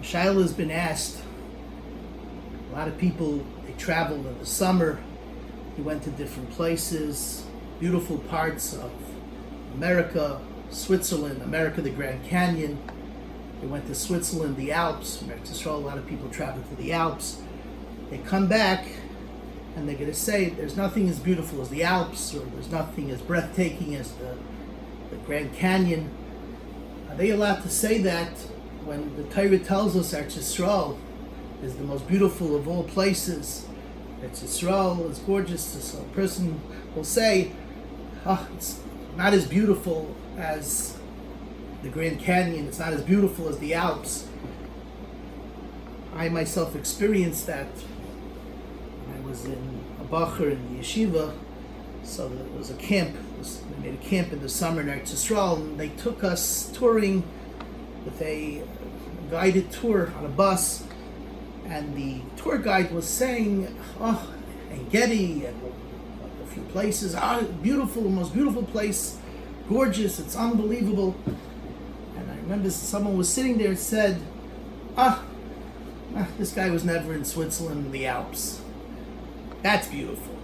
Shaila has been asked. A lot of people, they traveled in the summer. They went to different places, beautiful parts of America, Switzerland, America, the Grand Canyon. They went to Switzerland, the Alps. From Eretz Yisrael, a lot of people travel to the Alps. They come back and they're going to say there's nothing as beautiful as the Alps, or there's nothing as breathtaking as the Grand Canyon. Are they allowed to say that when the Torah tells us Eretz Yisrael is the most beautiful of all places? Eretz Yisrael is gorgeous. So a person will say, it's not as beautiful as the Grand Canyon, it's not as beautiful as the Alps. I myself experienced that when I was in a Bacher in the Yeshiva. So there was a camp, they made a camp in the summer in Eretz Yisrael, and they took us touring with a guided tour on a bus, and the tour guide was saying, and Getty and a few places, beautiful, most beautiful place, gorgeous, it's unbelievable. And I remember someone was sitting there and said, this guy was never in Switzerland in the Alps. That's beautiful.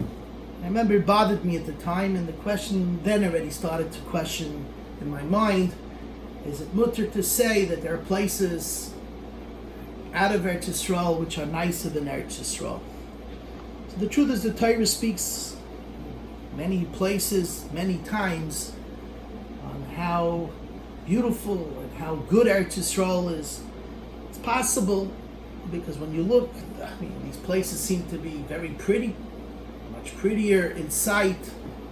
I remember it bothered me at the time, and the question then already started to question in my mind, is it mutter to say that there are places out of Eretz Yisrael which are nicer than Eretz Yisrael? So the truth is, the Torah speaks many places, many times, on how beautiful and how good Eretz Yisrael is. It's possible because when you look, these places seem to be very pretty, much prettier in sight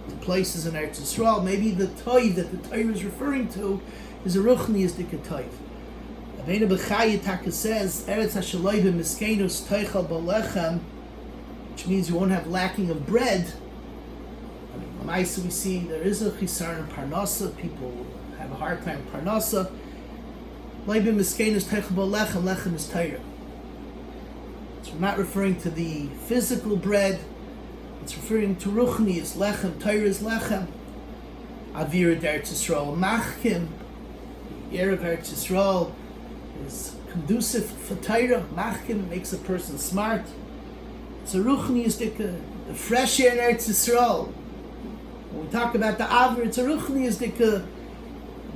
to places in Eretz Yisrael. Maybe the toiv that the Torah is referring to is a ruchniistic toiv. Avena B'chaya Taka says, Eretz HaShaloi B'miskenus Teichel B'lechem, which means you won't have lacking of bread. Lamaisa, we see there is a chisar in Parnasa. People have a hard time with Parnasa. Leibim Miskenus Teichel B'lechem, lechem is Torah. So we're not referring to the physical bread. It's referring to ruchnius, lechem. Torah is lechem. Avira Eretz Yisrael machkim. The air of Eretz Yisrael is conducive for Torah. Machkim makes a person smart. It's a ruchnius, the fresh air in Eretz Yisrael. When we talk about the Avir, it's a ruchnius,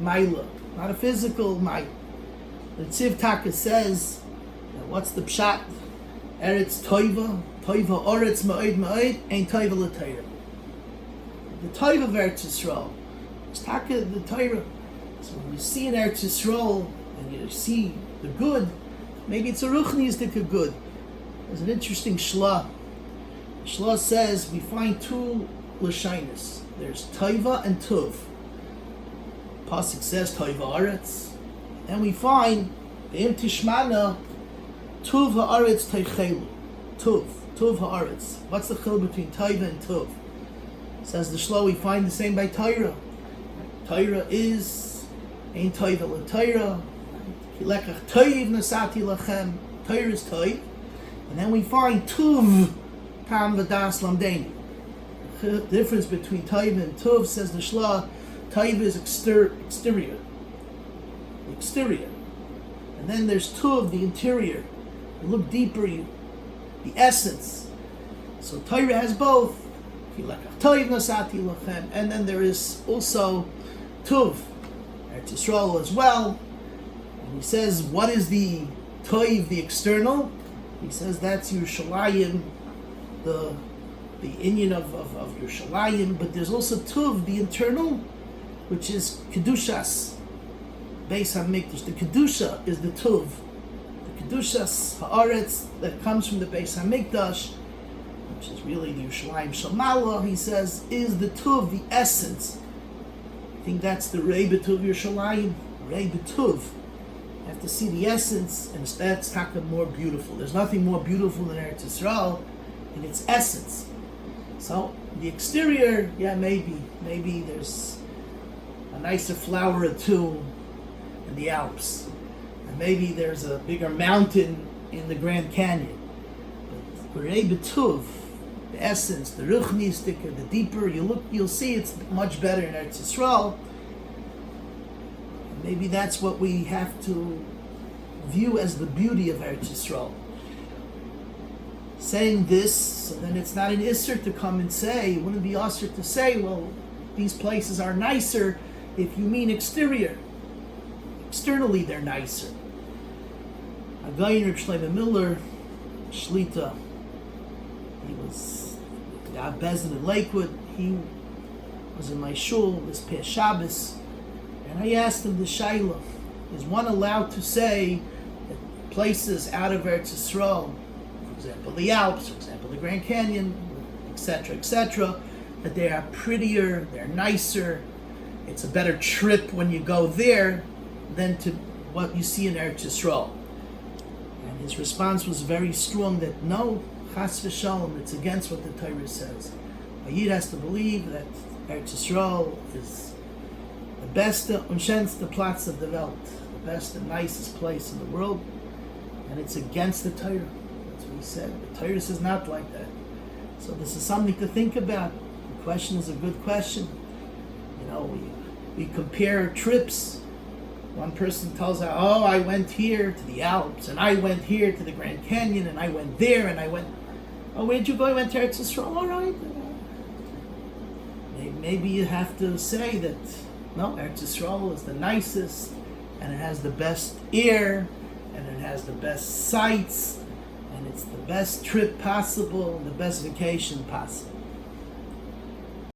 maila, not a physical maila. The Tziv Taka says, what's the pshat? Eretz toiva, toiva oretz ma'od ma'od, ain't toiva l'Torah. The toiva of Eretz Yisrael, it's Taka the Torah. So when you see in Eretz Yisrael, and you see the good, maybe it's a ruchniistic good. There's an interesting shla. Shla says we find two l'shainis. There's toiva and tuv. Pasuk says toiva oretz. And we find Be'im Tishmana Tuv ha'aretz teichelu. Tuv ha'aretz. What's the chil between Taiva and Tuv? Says the Shlo, we find the same by Torah. Torah is Ein Taiva l'Torah. Kilekach Toiv nasati lachem. Torah is Toiv. And then we find Tuv Tam v'das lamdeni. The difference between Taiva and Tuv, says the Shlo, Taiva is exterior. And then there's Tuv, the interior. You look deeper, the essence. So Torah has both. And then there is also Tuv, Eretz Yisrael as well. And he says, what is the Toiv, the external? He says that's Yerushalayim, the inyan of Yerushalayim. But there's also Tuv, the internal, which is Kedushas, Beis HaMikdash. The Kedusha is the Tuv. The Kedushas Ha'aretz that comes from the Beis HaMikdash, which is really the Yerushalayim Shamala, he says, is the Tuv, the essence. I think that's the Rei B'Tuv Yerushalayim, Rei B'Tuv. You have to see the essence, and that's taka more beautiful. There's nothing more beautiful than Eretz Yisrael in its essence. So the exterior, maybe there's a nicer flower or two in the Alps, and maybe there's a bigger mountain in the Grand Canyon. But Rei B'Tuv, the essence, the ruchnistik, the deeper you look, you'll see it's much better in Eretz Yisrael. Maybe that's what we have to view as the beauty of Eretz Yisrael. Saying this, so then it's not an isser to come and say, it wouldn't be isser to say, well, these places are nicer if you mean exterior. Externally, they're nicer. A guy in Shlomo Miller, Shlita, he was the Bezin in Lakewood. He was in my shul this past Shabbos, and I asked him the Shaila, is one allowed to say that places out of Eretz Yisrael, for example the Alps, for example the Grand Canyon, etc., that they are prettier, they're nicer, it's a better trip when you go there than to what you see in Eretz Yisrael? And his response was very strong that no, chas v'shalom, it's against what the Torah says. A Yid has to believe that Eretz Yisrael is the best und schönste Platz of the Welt, the best and nicest place in the world, and it's against the Torah. That's what he said. The Torah says not like that. So this is something to think about. The question is a good question. You know, we compare trips. One person tells us, oh, I went here to the Alps, and I went here to the Grand Canyon, and I went there, and I went... Oh, where'd you go? I went to Eretz Yisrael. All right. Maybe you have to say that, no, Eretz Yisrael is the nicest, and it has the best air, and it has the best sights, and it's the best trip possible, and the best vacation possible.